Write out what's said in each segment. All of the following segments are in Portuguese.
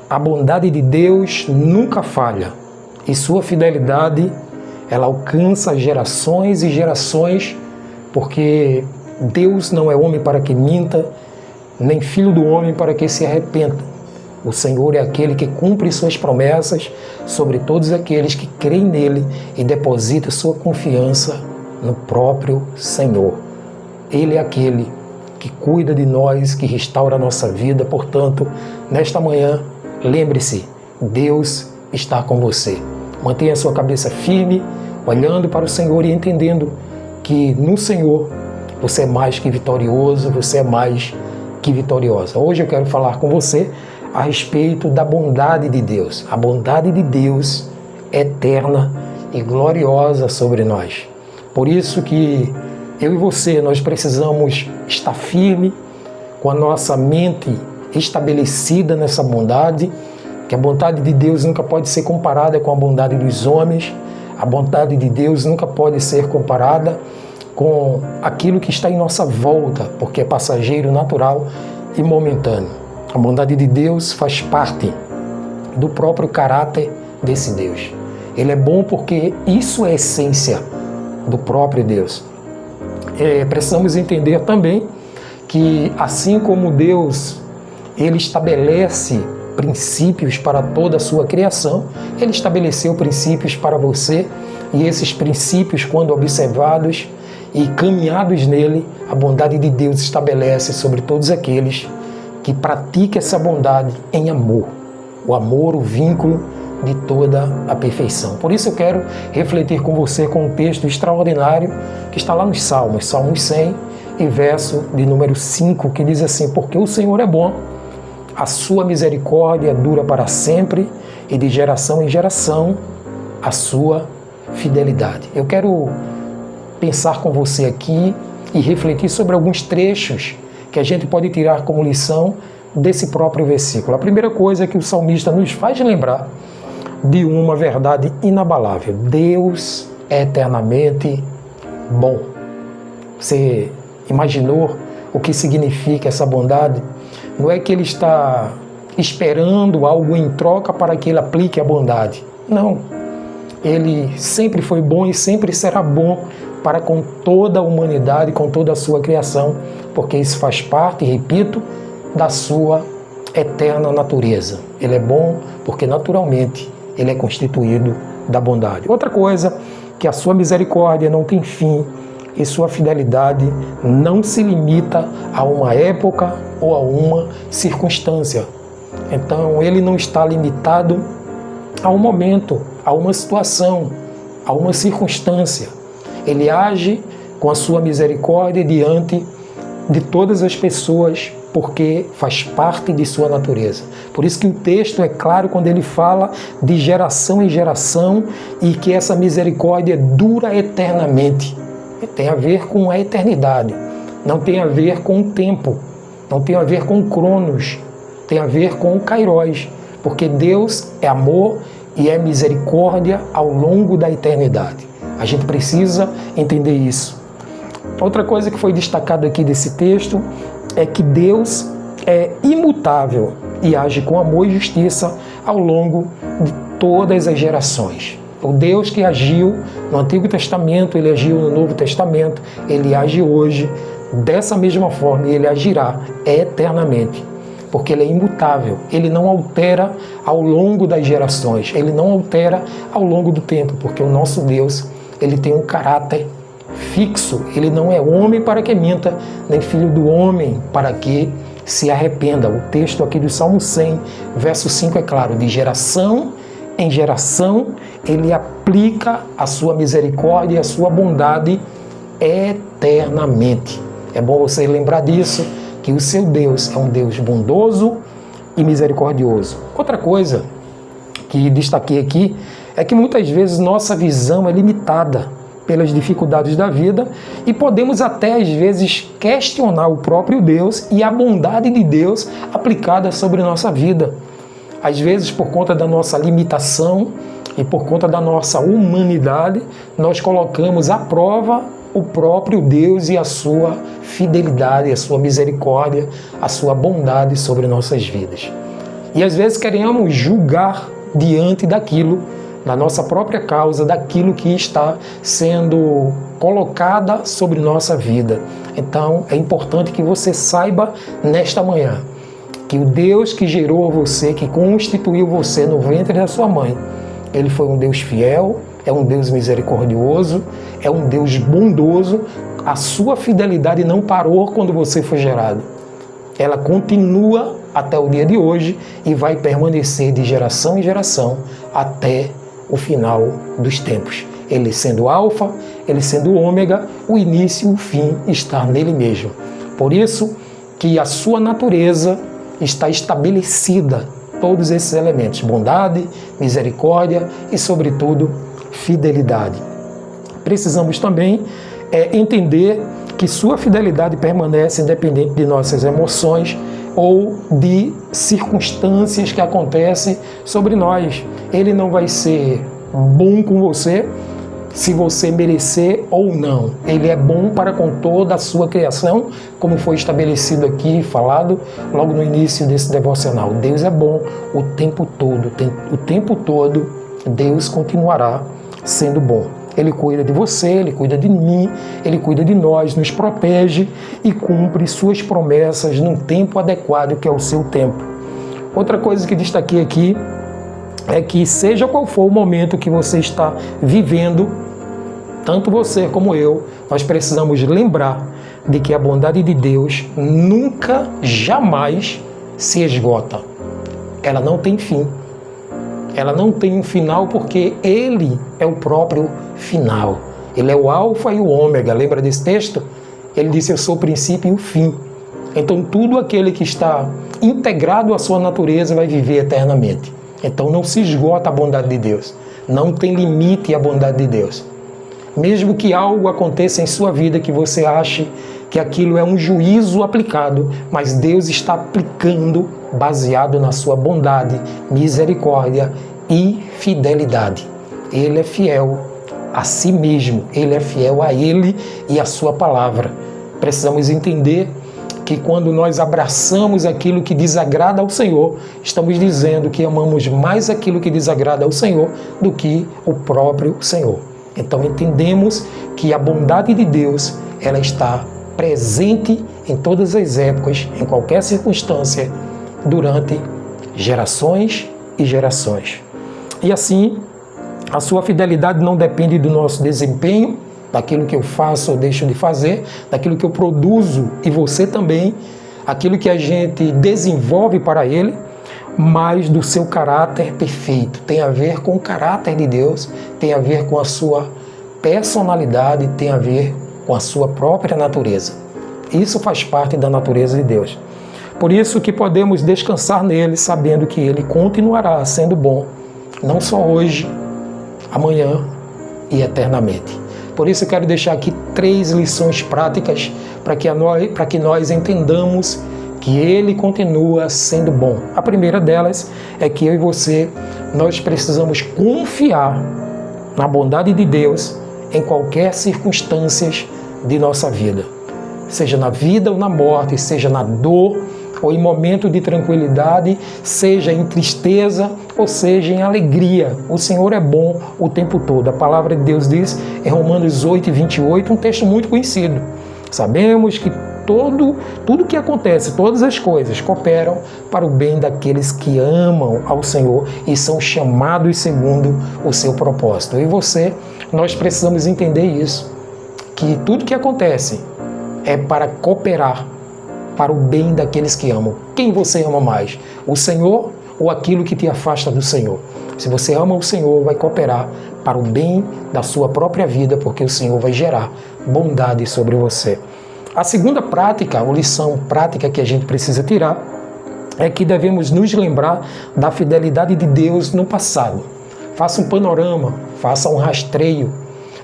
A bondade de Deus nunca falha e sua fidelidade ela alcança gerações e gerações, porque Deus não é homem para que minta, nem filho do homem para que se arrependa. O Senhor é aquele que cumpre suas promessas sobre todos aqueles que creem nele e depositam sua confiança no próprio Senhor. Ele é aquele que cuida de nós, que restaura a nossa vida. Portanto, nesta manhã, lembre-se, Deus está com você. Mantenha a sua cabeça firme, olhando para o Senhor e entendendo que no Senhor você é mais que vitorioso, você é mais que vitoriosa. Hoje eu quero falar com você a respeito da bondade de Deus. A bondade de Deus é eterna e gloriosa sobre nós. Por isso que eu e você, nós precisamos estar firme, com a nossa mente estabelecida nessa bondade, que a bondade de Deus nunca pode ser comparada com a bondade dos homens, a bondade de Deus nunca pode ser comparada com aquilo que está em nossa volta, porque é passageiro, natural e momentâneo. A bondade de Deus faz parte do próprio caráter desse Deus. Ele é bom porque isso é a essência do próprio Deus. Precisamos entender também que assim como Deus ele estabelece princípios para toda a sua criação, ele estabeleceu princípios para você, e esses princípios, quando observados e caminhados nele, a bondade de Deus estabelece sobre todos aqueles que praticam essa bondade em amor. O amor, o vínculo de toda a perfeição. Por isso eu quero refletir com você com um texto extraordinário que está lá nos Salmos, Salmos 100 e verso de número 5, que diz assim: porque o Senhor é bom, a sua misericórdia dura para sempre e de geração em geração a sua fidelidade. Eu quero pensar com você aqui e refletir sobre alguns trechos que a gente pode tirar como lição desse próprio versículo. A primeira coisa é que o salmista nos faz lembrar de uma verdade inabalável: Deus é eternamente bom. Você imaginou o que significa essa bondade? Não é que ele está esperando algo em troca para que ele aplique a bondade. Não. Ele sempre foi bom e sempre será bom para com toda a humanidade, com toda a sua criação, porque isso faz parte, repito, da sua eterna natureza. Ele é bom porque naturalmente ele é constituído da bondade. Outra coisa, que a sua misericórdia não tem fim e sua fidelidade não se limita a uma época ou a uma circunstância. Então, ele não está limitado a um momento, a uma situação, a uma circunstância. Ele age com a sua misericórdia diante de todas as pessoas, porque faz parte de sua natureza. Por isso que o texto é claro quando ele fala de geração em geração e que essa misericórdia dura eternamente. Tem a ver com a eternidade, não tem a ver com o tempo, não tem a ver com o cronos, tem a ver com o kairos, porque Deus é amor e é misericórdia ao longo da eternidade. A gente precisa entender isso. Outra coisa que foi destacada aqui desse texto é que Deus é imutável e age com amor e justiça ao longo de todas as gerações. O Deus que agiu no Antigo Testamento, ele agiu no Novo Testamento, ele age hoje dessa mesma forma e ele agirá eternamente, porque ele é imutável, ele não altera ao longo das gerações, ele não altera ao longo do tempo, porque o nosso Deus, ele tem um caráter fixo, ele não é homem para que minta, nem filho do homem para que se arrependa. O texto aqui do Salmo 100, verso 5 é claro: de geração em geração ele aplica a sua misericórdia e a sua bondade eternamente. É bom você lembrar disso, que o seu Deus é um Deus bondoso e misericordioso. Outra coisa que destaquei aqui é que muitas vezes nossa visão é limitada pelas dificuldades da vida e podemos até às vezes questionar o próprio Deus e a bondade de Deus aplicada sobre a nossa vida. Às vezes, por conta da nossa limitação e por conta da nossa humanidade, nós colocamos à prova o próprio Deus e a sua fidelidade, a sua misericórdia, a sua bondade sobre nossas vidas. E às vezes queremos julgar diante daquilo, da nossa própria causa, daquilo que está sendo colocada sobre nossa vida. Então é importante que você saiba nesta manhã que o Deus que gerou você, que constituiu você no ventre da sua mãe, Ele foi um Deus fiel, é um Deus misericordioso, é um Deus bondoso. A sua fidelidade não parou quando você foi gerado. Ela continua até o dia de hoje e vai permanecer de geração em geração até o final dos tempos. Ele sendo alfa, ele sendo ômega, o início e o fim está nele mesmo. Por isso que a sua natureza está estabelecida, todos esses elementos: bondade, misericórdia e, sobretudo, fidelidade. Precisamos também entender que sua fidelidade permanece independente de nossas emoções ou de circunstâncias que acontecem sobre nós. Ele não vai ser bom com você se você merecer ou não. Ele é bom para com toda a sua criação, como foi estabelecido aqui, falado logo no início desse devocional. Deus é bom o tempo todo. O tempo todo Deus continuará sendo bom. Ele cuida de você, Ele cuida de mim, Ele cuida de nós, nos protege e cumpre suas promessas num tempo adequado, que é o seu tempo. Outra coisa que destaquei aqui é que, seja qual for o momento que você está vivendo, tanto você como eu, nós precisamos lembrar de que a bondade de Deus nunca, jamais se esgota. Ela não tem fim. Ela não tem um final, porque Ele é o próprio final. Ele é o alfa e o ômega. Lembra desse texto? Ele disse: eu sou o princípio e o fim. Então tudo aquele que está integrado à sua natureza vai viver eternamente. Então não se esgota a bondade de Deus. Não tem limite a bondade de Deus. Mesmo que algo aconteça em sua vida que você ache que aquilo é um juízo aplicado, mas Deus está aplicando baseado na sua bondade, misericórdia e fidelidade. Ele é fiel a si mesmo, Ele é fiel a Ele e a sua palavra. Precisamos entender que quando nós abraçamos aquilo que desagrada ao Senhor, estamos dizendo que amamos mais aquilo que desagrada ao Senhor do que o próprio Senhor. Então entendemos que a bondade de Deus, ela está presente em todas as épocas, em qualquer circunstância, durante gerações e gerações. E assim, a sua fidelidade não depende do nosso desempenho, daquilo que eu faço ou deixo de fazer, daquilo que eu produzo e você também, aquilo que a gente desenvolve para Ele, mas do seu caráter perfeito. Tem a ver com o caráter de Deus, tem a ver com a sua personalidade, tem a ver com a sua própria natureza. Isso faz parte da natureza de Deus. Por isso que podemos descansar nele, sabendo que Ele continuará sendo bom, não só hoje, amanhã e eternamente. Por isso eu quero deixar aqui 3 lições práticas para que nós entendamos que Ele continua sendo bom. A primeira delas é que eu e você, nós precisamos confiar na bondade de Deus em qualquer circunstância de nossa vida. Seja na vida ou na morte, seja na dor ou em momento de tranquilidade, seja em tristeza ou seja em alegria. O Senhor é bom o tempo todo. A palavra de Deus diz em Romanos 8:28, um texto muito conhecido. Sabemos que tudo que acontece, todas as coisas cooperam para o bem daqueles que amam ao Senhor e são chamados segundo o seu propósito. E você, nós precisamos entender isso, que tudo que acontece é para cooperar para o bem daqueles que amam. Quem você ama mais? O Senhor ou aquilo que te afasta do Senhor? Se você ama o Senhor, vai cooperar para o bem da sua própria vida, porque o Senhor vai gerar bondade sobre você. A segunda prática, ou lição prática que a gente precisa tirar, é que devemos nos lembrar da fidelidade de Deus no passado. Faça um panorama, faça um rastreio.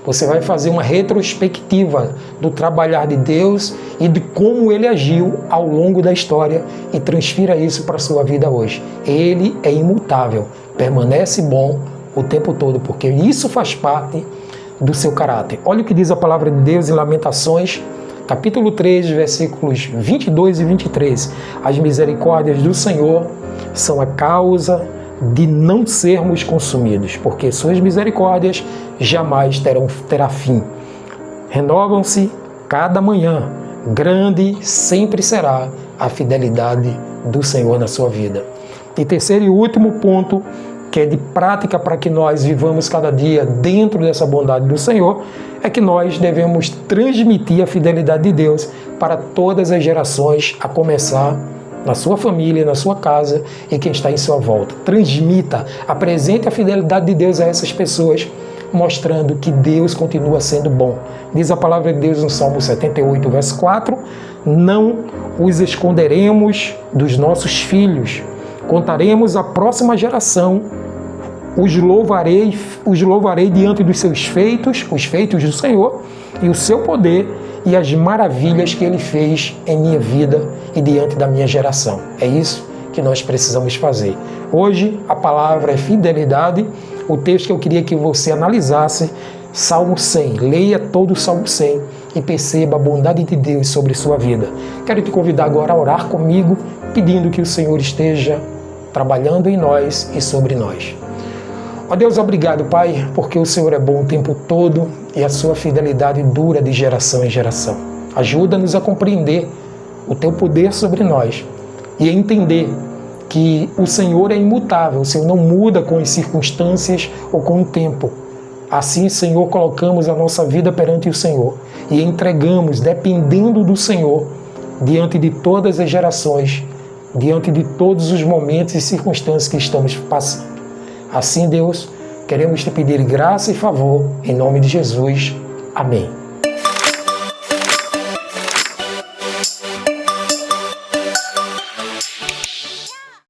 Você vai fazer uma retrospectiva do trabalhar de Deus e de como Ele agiu ao longo da história e transfira isso para a sua vida hoje. Ele é imutável, permanece bom o tempo todo, porque isso faz parte do seu caráter. Olha o que diz a palavra de Deus em Lamentações, capítulo 3, versículos 22 e 23. As misericórdias do Senhor são a causa de não sermos consumidos, porque suas misericórdias jamais terá fim. Renovam-se cada manhã. Grande sempre será a fidelidade do Senhor na sua vida. E terceiro e último ponto, que é de prática para que nós vivamos cada dia dentro dessa bondade do Senhor, é que nós devemos transmitir a fidelidade de Deus para todas as gerações, a começar na sua família, na sua casa e quem está em sua volta. Transmita, apresente a fidelidade de Deus a essas pessoas, mostrando que Deus continua sendo bom. Diz a palavra de Deus no Salmo 78, verso 4, não os esconderemos dos nossos filhos, contaremos à próxima geração, os louvarei diante dos seus feitos, os feitos do Senhor, e o seu poder e as maravilhas que Ele fez em minha vida e diante da minha geração. É isso que nós precisamos fazer. Hoje a palavra é fidelidade. O texto que eu queria que você analisasse, Salmo 100. Leia todo o Salmo 100 e perceba a bondade de Deus sobre sua vida. Quero te convidar agora a orar comigo, pedindo que o Senhor esteja trabalhando em nós e sobre nós. Ó Deus, obrigado, Pai, porque o Senhor é bom o tempo todo e a sua fidelidade dura de geração em geração. Ajuda-nos a compreender o teu poder sobre nós e a entender que o Senhor é imutável, o Senhor não muda com as circunstâncias ou com o tempo. Assim, Senhor, colocamos a nossa vida perante o Senhor e entregamos, dependendo do Senhor, diante de todas as gerações, diante de todos os momentos e circunstâncias que estamos passando. Assim, Deus, queremos te pedir graça e favor, em nome de Jesus. Amém.